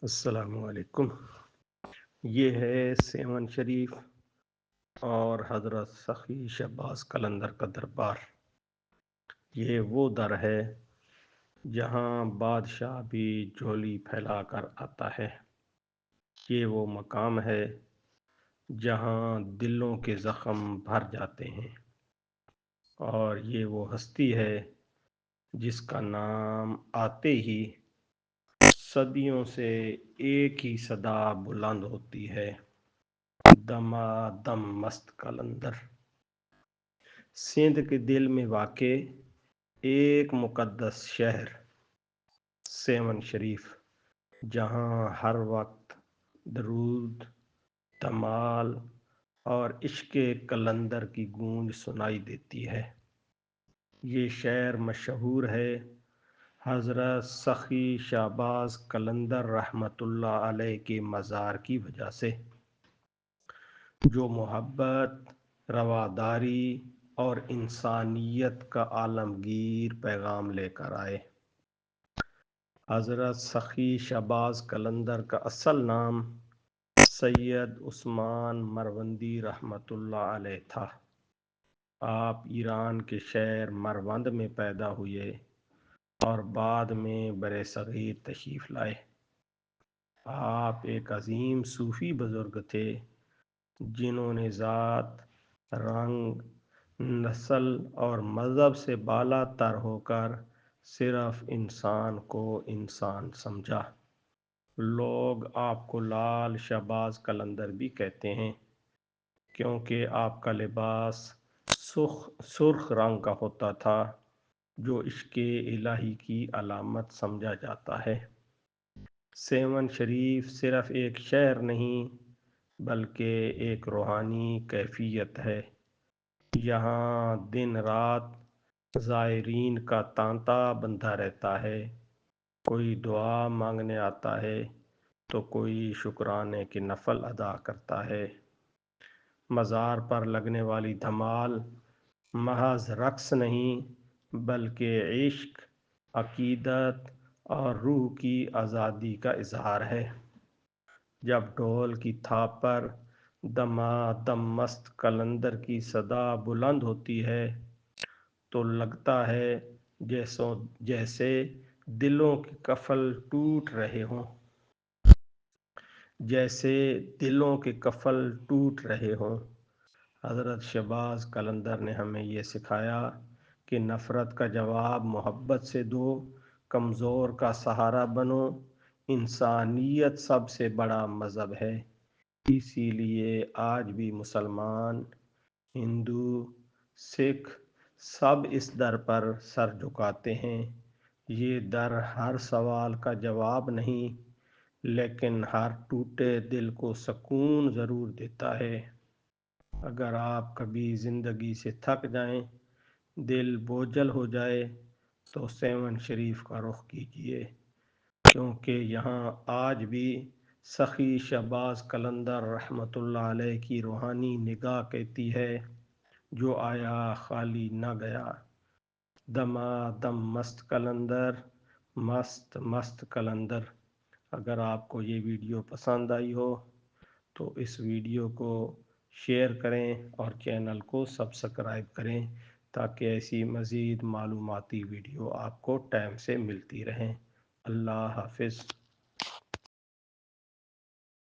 السلام علیکم۔ یہ ہے سیون شریف اور حضرت سخی شہباز قلندر کا دربار۔ یہ وہ در ہے جہاں بادشاہ بھی جھولی پھیلا کر آتا ہے۔ یہ وہ مقام ہے جہاں دلوں کے زخم بھر جاتے ہیں، اور یہ وہ ہستی ہے جس کا نام آتے ہی صدیوں سے ایک ہی صدا بلند ہوتی ہے: دمادم مست قلندر۔ سندھ کے دل میں واقع ایک مقدس شہر سیون شریف، جہاں ہر وقت درود، دمال اور عشق قلندر کی گونج سنائی دیتی ہے۔ یہ شہر مشہور ہے حضرت سخی شہباز قلندر رحمۃ اللہ علیہ کے مزار کی وجہ سے، جو محبت، رواداری اور انسانیت کا عالمگیر پیغام لے کر آئے۔ حضرت سخی شہباز قلندر کا اصل نام سید عثمان مروندی رحمۃ اللہ علیہ تھا۔ آپ ایران کے شہر مروند میں پیدا ہوئے اور بعد میں برصغیر تشریف لائے۔ آپ ایک عظیم صوفی بزرگ تھے جنہوں نے ذات، رنگ، نسل اور مذہب سے بالا تر ہو کر صرف انسان کو انسان سمجھا۔ لوگ آپ کو لال شہباز قلندر بھی کہتے ہیں، کیونکہ آپ کا لباس سرخ رنگ کا ہوتا تھا، جو عشق الہی کی علامت سمجھا جاتا ہے۔ سیون شریف صرف ایک شہر نہیں بلکہ ایک روحانی کیفیت ہے۔ یہاں دن رات زائرین کا تانتا بندھا رہتا ہے۔ کوئی دعا مانگنے آتا ہے تو کوئی شکرانے کے نفل ادا کرتا ہے۔ مزار پر لگنے والی دھمال محض رقص نہیں بلکہ عشق، عقیدت اور روح کی آزادی کا اظہار ہے۔ جب ڈھول کی تھاپ پر دمادم مست قلندر کی صدا بلند ہوتی ہے تو لگتا ہے جیسے دلوں کے قفل ٹوٹ رہے ہوں۔ حضرت شہباز قلندر نے ہمیں یہ سکھایا کہ نفرت کا جواب محبت سے دو، کمزور کا سہارا بنو۔ انسانیت سب سے بڑا مذہب ہے، اسی لیے آج بھی مسلمان، ہندو، سکھ سب اس در پر سر جھکاتے ہیں۔ یہ در ہر سوال کا جواب نہیں، لیکن ہر ٹوٹے دل کو سکون ضرور دیتا ہے۔ اگر آپ کبھی زندگی سے تھک جائیں، دل بوجھل ہو جائے، تو سیون شریف کا رخ کیجیے، کیونکہ یہاں آج بھی سخی شہباز قلندر رحمۃ اللہ علیہ کی روحانی نگاہ کہتی ہے: جو آیا خالی نہ گیا۔ دمادم مست قلندر، مست مست قلندر۔ اگر آپ کو یہ ویڈیو پسند آئی ہو تو اس ویڈیو کو شیئر کریں اور چینل کو سبسکرائب کریں تاکہ ایسی مزید معلوماتی ویڈیو آپ کو ٹائم سے ملتی رہیں۔ اللہ حافظ۔